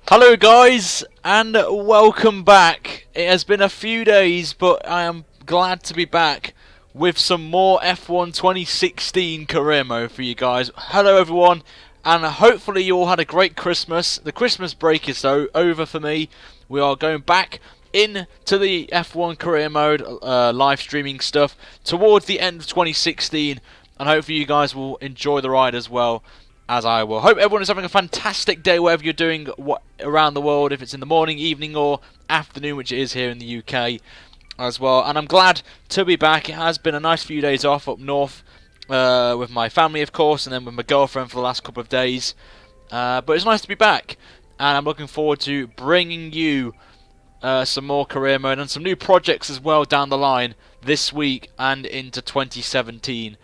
Hello guys, and welcome back. It has been a few days, but I am glad to be back with some more F1 2016 career mode for you guys. Hello everyone, and hopefully you all had a great Christmas. The Christmas break is over for me. We are going back into the F1 career mode, live streaming stuff, towards the end of 2016, and hopefully you guys will enjoy the ride as well as I will. Hope everyone is having a fantastic day wherever you're doing around the world, if it's in the morning, evening or afternoon, which it is here in the UK as well. And I'm glad to be back. It has been a nice few days off up north with my family, of course, and then with my girlfriend for the last couple of days. But it's nice to be back, and I'm looking forward to bringing you some more career mode and some new projects as well down the line this week and into 2017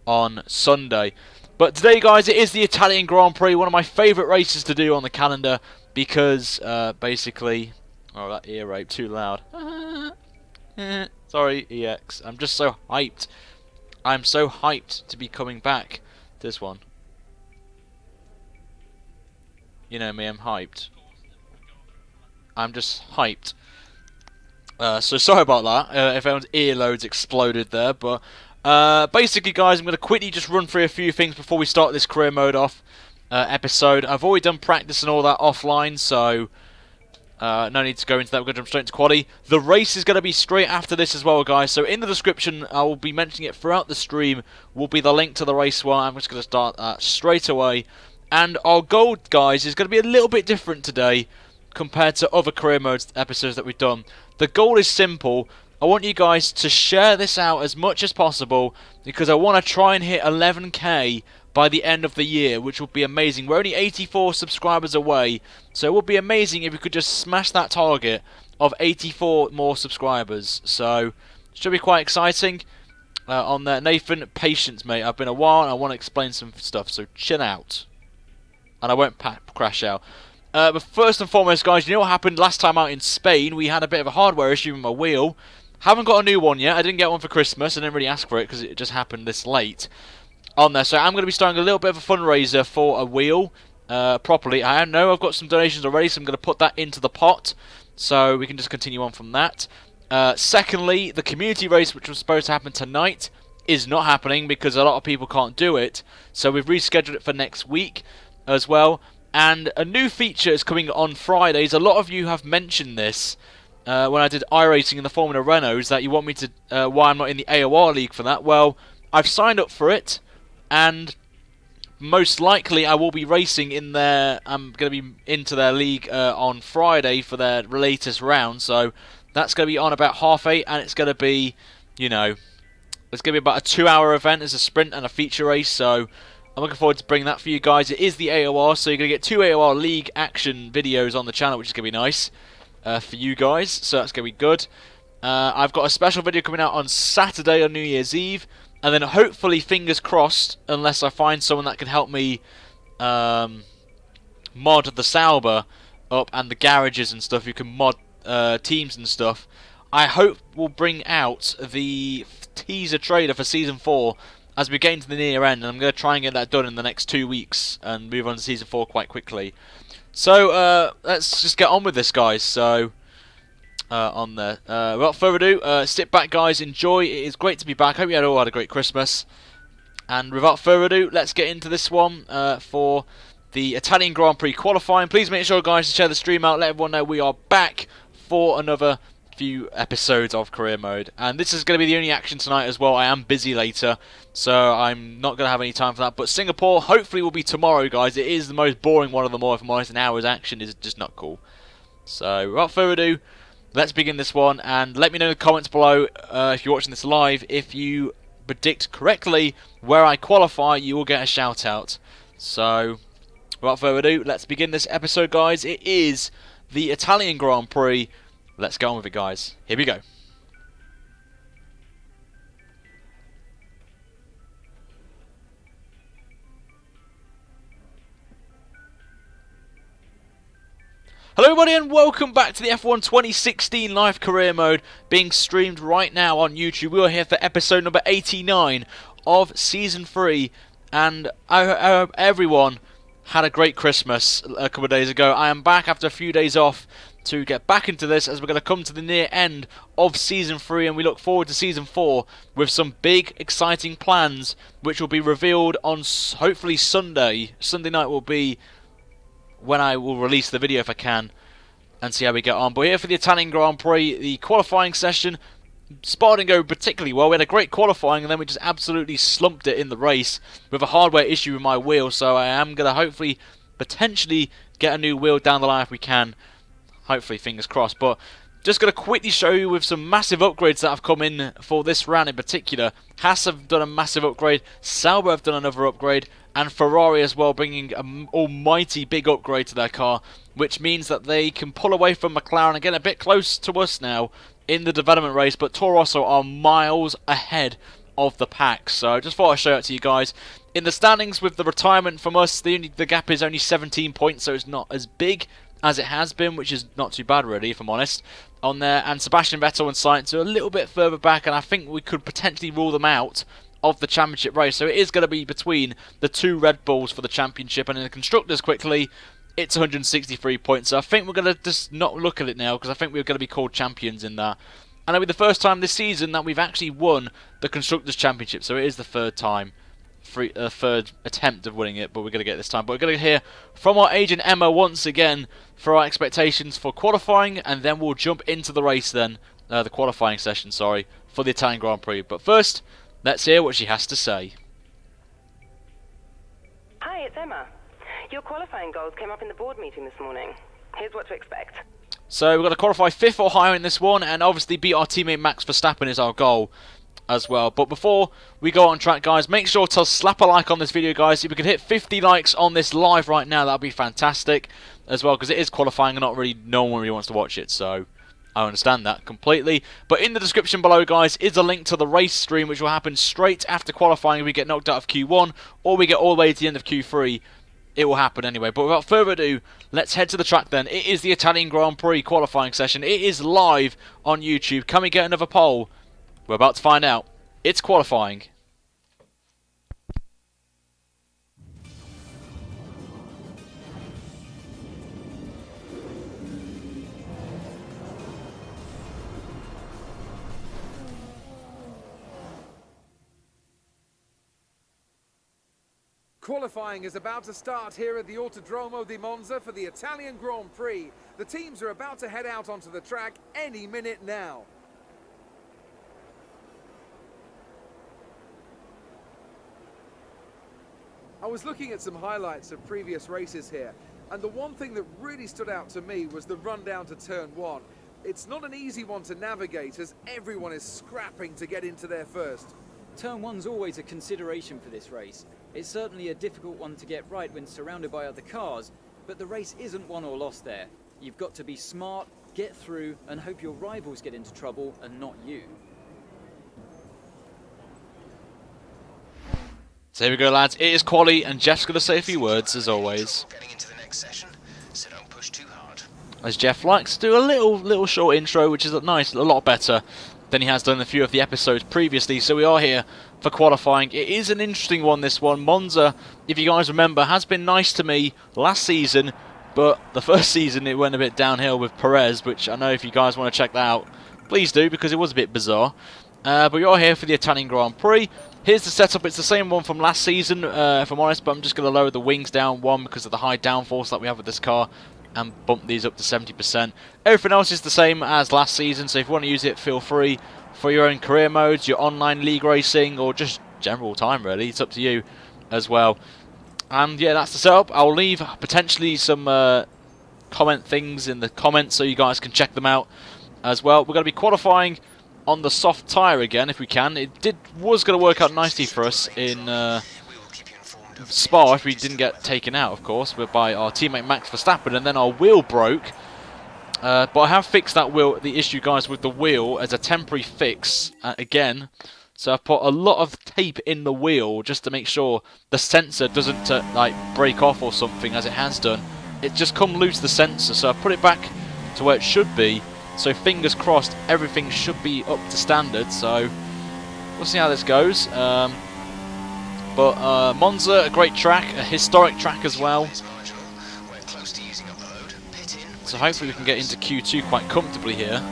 on Sunday. But today, guys, it is the Italian Grand Prix, one of my favourite races to do on the calendar because, basically... Oh, that ear rape, too loud. Sorry, EX. I'm just so hyped. I'm so hyped to be coming back. This one. You know me, I'm hyped. I'm just hyped. So sorry about that, if anyone's earloads exploded there, but... basically, guys, I'm going to quickly just run through a few things before we start this career mode off episode. I've already done practice and all that offline, so no need to go into that. We're going to jump straight into quali. The race is going to be straight after this as well, guys. So in the description, I will be mentioning it throughout the stream, will be the link to the race one. I'm just going to start straight away. And our goal, guys, is going to be a little bit different today compared to other career modes episodes that we've done. The goal is simple. I want you guys to share this out as much as possible because I want to try and hit 11k by the end of the year, which would be amazing. We're only 84 subscribers away, so it would be amazing if we could just smash that target of 84 more subscribers. So, should be quite exciting on there. Nathan, patience, mate. I've been a while and I want to explain some stuff, so chill out. And I won't crash out. But first and foremost, guys, you know what happened last time out in Spain? We had a bit of a hardware issue with my wheel. Haven't got a new one yet. I didn't get one for Christmas. I didn't really ask for it because it just happened this late on there. So I'm going to be starting a little bit of a fundraiser for a wheel properly. I know I've got some donations already, so I'm going to put that into the pot so we can just continue on from that. Secondly, the community race, which was supposed to happen tonight, is not happening because a lot of people can't do it. So we've rescheduled it for next week as well. And a new feature is coming on Fridays. A lot of you have mentioned this. When I did iRacing in the Formula Renaults, that you want me to, why I'm not in the AOR League for that. Well, I've signed up for it, and most likely I will be racing in their, I'm going to be into their league on Friday for their latest round, so that's going to be on about 8:30, and it's going to be, you know, it's going to be about a 2-hour event. There's a sprint and a feature race, so I'm looking forward to bringing that for you guys. It is the AOR, so you're going to get 2 AOR League action videos on the channel, which is going to be nice. For you guys, so that's going to be good. I've got a special video coming out on Saturday on New Year's Eve, and then hopefully, fingers crossed, unless I find someone that can help me mod the Sauber up and the garages and stuff, who can mod teams and stuff, I hope we'll bring out the teaser trailer for Season 4 as we get into the near end, and I'm going to try and get that done in the next 2 weeks and move on to Season 4 quite quickly. So, let's just get on with this, guys. So, on there. Without further ado, sit back, guys, enjoy. It is great to be back. Hope you all had a great Christmas. And without further ado, let's get into this one for the Italian Grand Prix qualifying. Please make sure, guys, to share the stream out. Let everyone know we are back for another few episodes of career mode, and this is going to be the only action tonight as well. I am busy later, so I'm not going to have any time for that, but Singapore hopefully will be tomorrow, guys. It is the most boring one of them all, if I'm honest. An hour's action is just not cool. So without further ado, let's begin this one, and let me know in the comments below if you're watching this live. If you predict correctly where I qualify, you will get a shout out. So without further ado, let's begin this episode, guys. It is the Italian Grand Prix. Let's go on with it, guys. Here we go. Hello everybody and welcome back to the F1 2016 live career mode being streamed right now on YouTube. We are here for episode number 89 of Season 3, and I hope everyone had a great Christmas a couple of days ago. I am back after a few days off to get back into this, as we're going to come to the near end of Season 3, and we look forward to Season 4 with some big, exciting plans, which will be revealed on hopefully Sunday. Sunday night will be when I will release the video if I can, and see how we get on. But here for the Italian Grand Prix, the qualifying session, Spa didn't go particularly well. We had a great qualifying, and then we just absolutely slumped it in the race with a hardware issue with my wheel. So I am going to hopefully, potentially, get a new wheel down the line if we can. Hopefully, fingers crossed. But just going to quickly show you with some massive upgrades that have come in for this round in particular. Haas have done a massive upgrade, Sauber have done another upgrade, and Ferrari as well, bringing an almighty big upgrade to their car, which means that they can pull away from McLaren and get a bit close to us now in the development race. But Toro Rosso are miles ahead of the pack, so I just thought I'd show it to you guys. In the standings, with the retirement from us, the gap is only 17 points, so it's not as big as it has been, which is not too bad really, if I'm honest, on there. And Sebastian Vettel and Sainz are a little bit further back, and I think we could potentially rule them out of the championship race. So it is going to be between the two Red Bulls for the championship. And in the constructors, quickly, it's 163 points. So I think we're going to just not look at it now, because I think we're going to be called champions in that. And it'll be the first time this season that we've actually won the constructors championship. So it is the third time, third attempt of winning it, but we're going to get it this time. But we're going to hear from our agent Emma once again for our expectations for qualifying, and then we'll jump into the race then, the qualifying session, sorry, for the Italian Grand Prix. But first, let's hear what she has to say. Hi, it's Emma. Your qualifying goals came up in the board meeting this morning. Here's what to expect. So we've got to qualify 5th or higher in this one, and obviously beat our teammate Max Verstappen is our goal as well. But before we go on track, guys, make sure to slap a like on this video, guys. If we could hit 50 likes on this live right now, that would be fantastic as well, because it is qualifying and not really, no one really wants to watch it, so I understand that completely. But in the description below, guys, is a link to the race stream, which will happen straight after qualifying. If we get knocked out of Q1 or we get all the way to the end of Q3, it will happen anyway. But without further ado, let's head to the track then. It is the Italian Grand Prix qualifying session. It is live on YouTube. Can we get another poll? We're about to find out. It's qualifying. Qualifying is about to start here at the Autodromo di Monza for the Italian Grand Prix. The teams are about to head out onto the track any minute now. I was looking at some highlights of previous races here, and the one thing that really stood out to me was the run down to turn 1. It's not an easy one to navigate, as everyone is scrapping to get into there first. Turn 1's always a consideration for this race. It's certainly a difficult one to get right when surrounded by other cars, but the race isn't won or lost there. You've got to be smart, get through, and hope your rivals get into trouble and not you. So here we go, lads. It is quali, and Jeff's going to say a few words, as always. Getting into the next session, so don't push too hard. As Jeff likes to do a little short intro, which is nice, a lot better than he has done in a few of the episodes previously. So we are here for qualifying. It is an interesting one, this one. Monza, if you guys remember, has been nice to me last season, but the first season it went a bit downhill with Perez, which I know if you guys want to check that out, please do, because it was a bit bizarre. But we are here for the Italian Grand Prix. Here's the setup. It's the same one from last season, if I'm honest, but I'm just going to lower the wings down one because of the high downforce that we have with this car, and bump these up to 70%. Everything else is the same as last season, so if you want to use it, feel free for your own career modes, your online league racing, or just general time, really. It's up to you as well. And yeah, that's the setup. I'll leave potentially some comment things in the comments so you guys can check them out as well. We're going to be qualifying on the soft tyre again, if we can. It was going to work out nicely for us in Spa if we didn't get taken out, of course, but by our teammate Max Verstappen, and then our wheel broke. But I have fixed that the issue, guys, with the wheel as a temporary fix again. So I've put a lot of tape in the wheel just to make sure the sensor doesn't like break off or something, as it has done. It just come loose, the sensor, so I put it back to where it should be. So fingers crossed, everything should be up to standard. So we'll see how this goes. But Monza, a great track, a historic track as well. Is marginal. We're close to using up the load. Pit in. So hopefully we can get into Q2 quite comfortably here.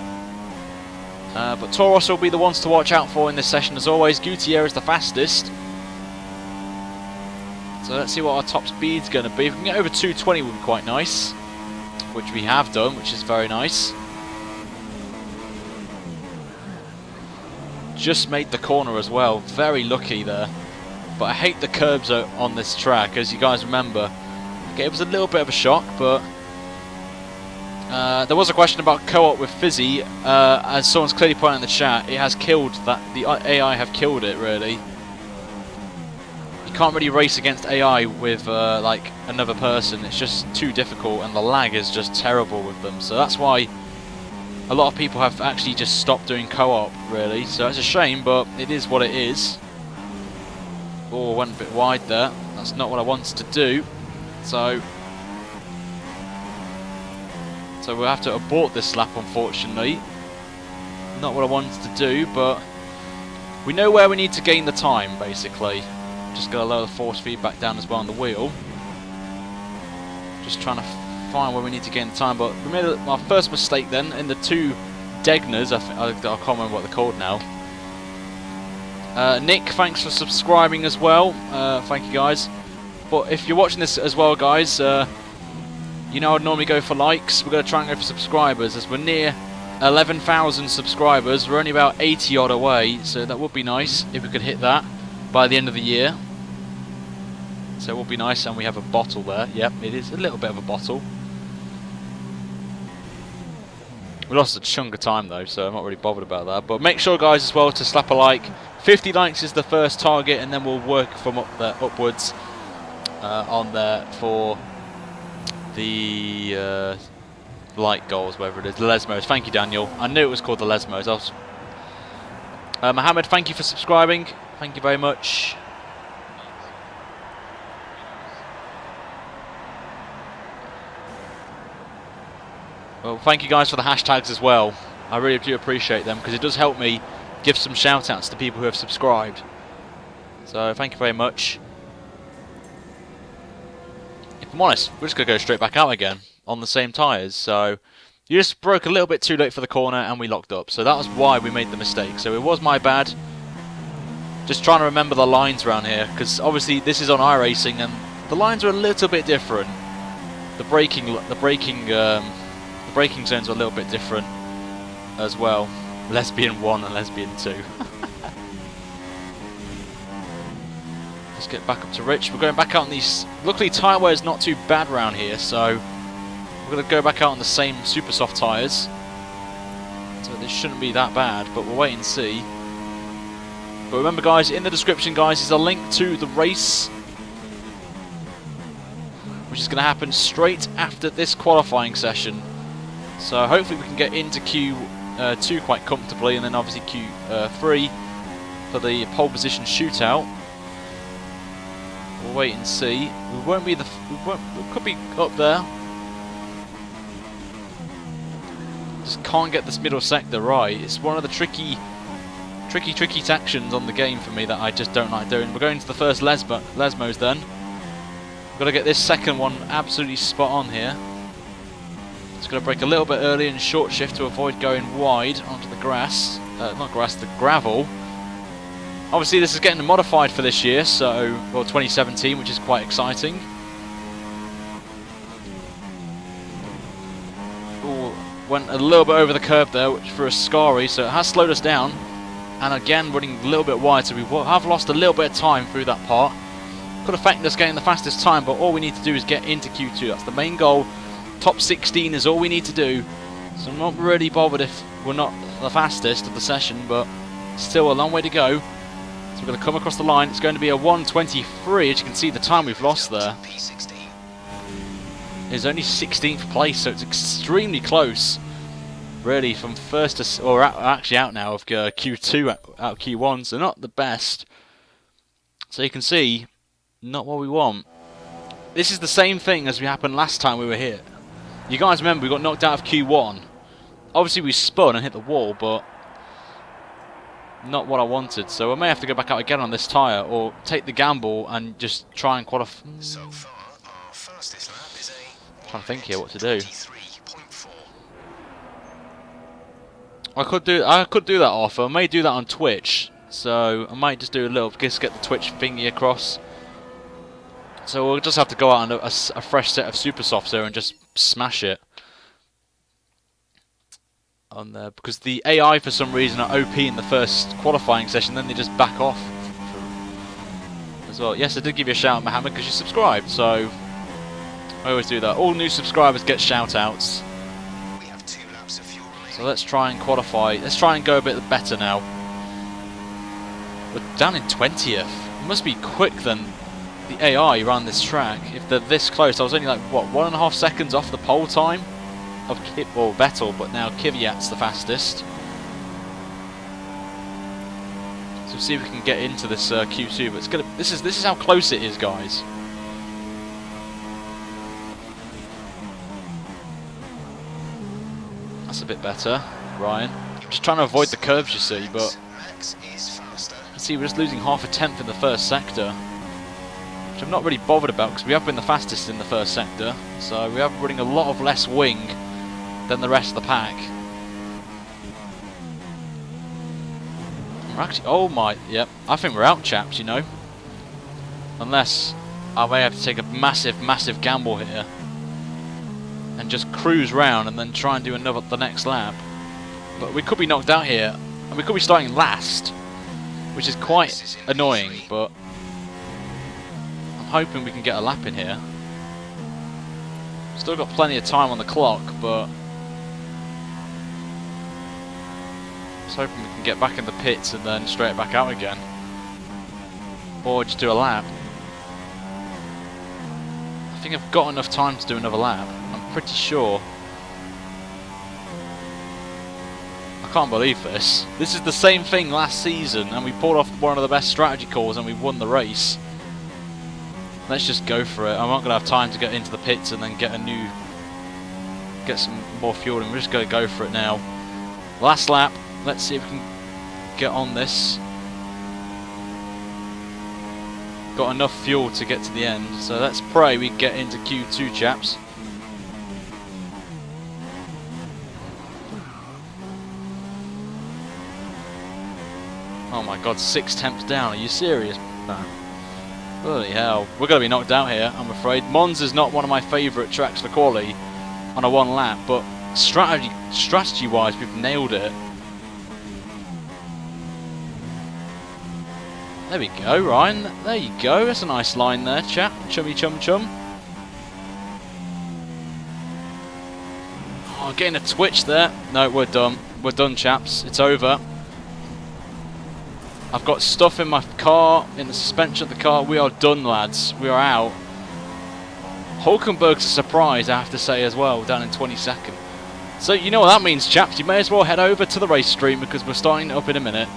But Tauros will be the ones to watch out for in this session as always. Gutierrez is the fastest. So let's see what our top speed's going to be. If we can get over 220 would be quite nice. Which we have done, which is very nice. Just made the corner as well. Very lucky there. But I hate the curbs on this track, as you guys remember. Okay, it was a little bit of a shock, but there was a question about co-op with Fizzy. As someone's clearly pointing in the chat, it has killed that. The AI have killed it, really. You can't really race against AI with like another person. It's just too difficult, and the lag is just terrible with them. So that's why a lot of people have actually just stopped doing co-op, really. So it's a shame, but it is what it is. Oh, went a bit wide there. That's not what I wanted to do. So we'll have to abort this lap, unfortunately. Not what I wanted to do, but we know where we need to gain the time, basically. Just got to lower the force feedback down as well on the wheel. Just trying to find where we need to gain the time, but we made our first mistake then in the two Degners. I can't remember what they're called now. Nick, thanks for subscribing as well. Thank you guys. But if you're watching this as well, guys, you know I'd normally go for likes. We're going to try and go for subscribers, as we're near 11,000 subscribers. We're only about 80 odd away, so that would be nice if we could hit that by the end of the year. So it would be nice, and we have a bottle there. Yep, it is a little bit of a bottle. We lost a chunk of time though, so I'm not really bothered about that. But make sure, guys, as well to slap a like. 50 likes is the first target, and then we'll work from up there upwards on there for the light goals, whatever it is, the Lesmos. Thank you, Daniel. I knew it was called the Lesmos. Mohammed, thank you for subscribing. Thank you very much. Well, thank you guys for the hashtags as well. I really do appreciate them, because it does help me give some shout outs to people who have subscribed. So thank you very much. If I'm honest, we're just going to go straight back out again on the same tyres. So you just broke a little bit too late for the corner and we locked up. So that was why we made the mistake. So it was my bad. Just trying to remember the lines around here, because obviously this is on iRacing and the lines are a little bit different. The braking zones are a little bit different as well. Lesbian 1 and Lesbian 2. Let's get back up to Rich. We're going back out on these. Luckily, tyre wear is not too bad around here, so we're going to go back out on the same super soft tyres. So this shouldn't be that bad, but we'll wait and see. But remember, guys, in the description, guys, is a link to the race, which is going to happen straight after this qualifying session. So hopefully we can get into Q2 quite comfortably, and then obviously Q3 for the pole position shootout. We'll wait and see. We could be up there. Just can't get this middle sector right. It's one of the tricky sections on the game for me that I just don't like doing. We're going to the first Lesmos then. We've got to get this second one absolutely spot on here. Just got to brake a little bit early and short shift to avoid going wide onto the grass. Not grass, the gravel. Obviously this is getting modified for this year, so, well, 2017, which is quite exciting. Ooh, went a little bit over the curb there, which for a Scari, so it has slowed us down. And again, running a little bit wide, so we have lost a little bit of time through that part. Could affect us getting the fastest time, but all we need to do is get into Q2. That's the main goal. Top 16 is all we need to do. So I'm not really bothered if we're not the fastest of the session, but still a long way to go. So we're going to come across the line. It's going to be a 1:23. As you can see, the time we've lost there is only 16th place, so it's extremely close. Really, from first to, or actually out now of Q2, out of Q1, so not the best. So you can see, not what we want. This is the same thing as we happened last time we were here. You guys remember we got knocked out of Q1. Obviously we spun and hit the wall, but not what I wanted. So I may have to go back out again on this tyre, or take the gamble and just try and qualify. So far, our fastest lap is a Trying to think here what to do. 23.4. I could do that offer. I may do that on Twitch. So I might just do a little, just get the Twitch thingy across. So we'll just have to go out on a fresh set of super softs here and just smash it on there, because the AI for some reason are OP in the first qualifying session, then they just back off as well. Yes, I did give you a shout out, Mohammed, because you subscribed. So I always do that. All new subscribers get shout outs. We have 2 laps of fuel remaining. So let's try and qualify. Let's try and go a bit better now. We're down in 20th. It must be quick than the AI around this track. If they're this close, I was only like, what, 1.5 seconds off the pole time of Vettel, but now Kvyat's the fastest. So we'll see if we can get into this Q2. But it's gonna. This is how close it is, guys. That's a bit better, Ryan. Just trying to avoid the curves, you see, but Max is faster. you see we're just losing half a tenth in the first sector, which I'm not really bothered about because we have been the fastest in the first sector, so we are running a lot of less wing than the rest of the pack. We're actually, oh my, yep, I think we're out, chaps, you know. Unless I may have to take a massive gamble here and just cruise round and then try and do the next lap. But we could be knocked out here, and we could be starting last, which is quite annoying, but I'm hoping we can get a lap in here. Still got plenty of time on the clock, but I was hoping we can get back in the pits and then straight back out again. Or just do a lap. I think I've got enough time to do another lap. I'm pretty sure. I can't believe this. This is the same thing last season, and we pulled off one of the best strategy calls and we won the race. Let's just go for it. I'm not going to have time to get into the pits and then get some more fuel, and we're just going to go for it now. Last lap. Let's see if we can get on this. Got enough fuel to get to the end, so let's pray we get into Q2, chaps. Oh my god, 6 temps down, are you serious? No. Bloody hell, we're going to be knocked out here, I'm afraid. Monza's not one of my favourite tracks for quali on a one lap, but strategy-wise, we've nailed it. There we go, Ryan. There you go. That's a nice line there, chap. Chummy chum chum. Oh, getting a twitch there. No, we're done. We're done, chaps. It's over. I've got stuff in my car, in the suspension of the car. We are done, lads. We are out. Hulkenberg's a surprise, I have to say, as well, down in 22nd. So, you know what that means, chaps. You may as well head over to the race stream because we're starting it up in a minute.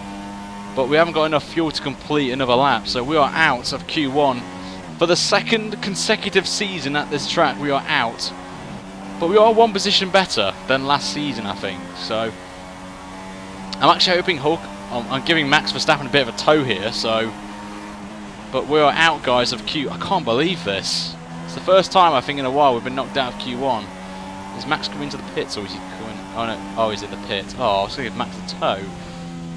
But we haven't got enough fuel to complete another lap, so we are out of Q1. For the second consecutive season at this track, we are out. But we are one position better than last season, I think. So, I'm actually hoping I'm giving Max Verstappen a bit of a tow here, so... But we are out, guys, of Q... I can't believe this. It's the first time, I think, in a while we've been knocked out of Q1. Is Max coming to the pits, or is he coming... Oh, no. Oh, he's in the pit. Oh, I was going to give Max a tow.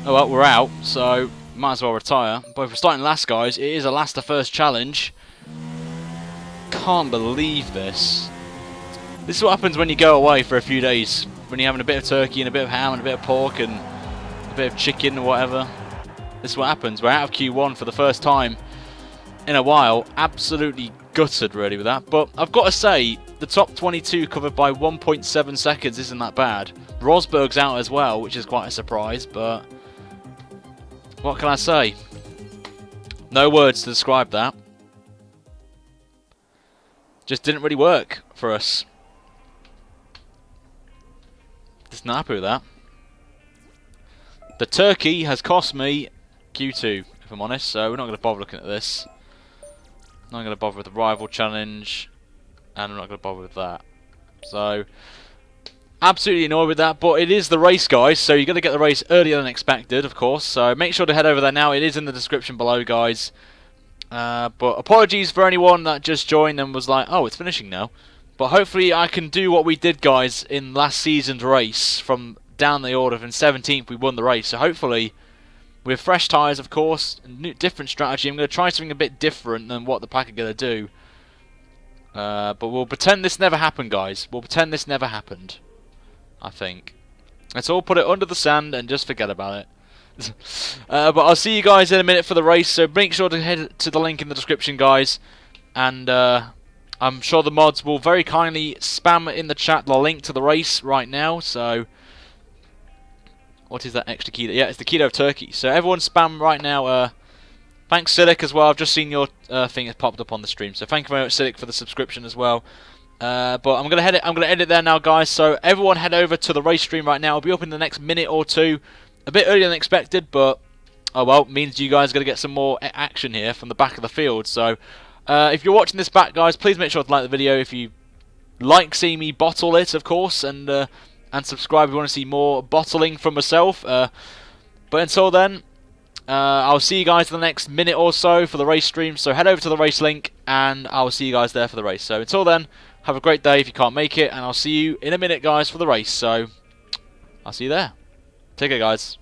Oh well, we're out, so might as well retire. But if we're starting last, guys, it is a last to first challenge. Can't believe this. This is what happens when you go away for a few days. When you're having a bit of turkey and a bit of ham and a bit of pork and a bit of chicken or whatever. This is what happens. We're out of Q1 for the first time in a while. Absolutely gutted, really, with that. But I've got to say, the top 22 covered by 1.7 seconds isn't that bad. Rosberg's out as well, which is quite a surprise, but... what can I say? No words to describe that. Just didn't really work for us. Just not happy with that. The turkey has cost me Q2, if I'm honest, so we're not going to bother looking at this. Not going to bother with the rival challenge, and I'm not going to bother with that. So, Absolutely annoyed with that, but it is the race, guys, so you're going to get the race earlier than expected, of course, so make sure to head over there now. It is in the description below, guys. But apologies for anyone that just joined and was like, oh, it's finishing now. But hopefully I can do what we did, guys, in last season's race. From down the order, from 17th we won the race, so hopefully with fresh tyres, of course, different strategy. I'm going to try something a bit different than what the pack are going to do. But we'll pretend this never happened, guys. We'll pretend this never happened. I think. Let's all put it under the sand and just forget about it. But I'll see you guys in a minute for the race, so make sure to head to the link in the description, guys. And I'm sure the mods will very kindly spam in the chat the link to the race right now. So, what is that extra keto? Yeah, it's the keto of turkey. So everyone spam right now. Thanks, Silic, as well. I've just seen your thing has popped up on the stream. So thank you very much, Silic, for the subscription as well. But I'm gonna edit there now, guys. So everyone head over to the race stream right now. It'll be up in the next minute or two, a bit earlier than expected, but oh well, means you guys are gonna get some more action here from the back of the field. So if you're watching this back, guys, please make sure to like the video if you like seeing me bottle it, of course, and subscribe if you want to see more bottling from myself. But until then, I'll see you guys in the next minute or so for the race stream. So head over to the race link, and I'll see you guys there for the race. So until then, have a great day if you can't make it, and I'll see you in a minute, guys, for the race. So I'll see you there. Take care, guys.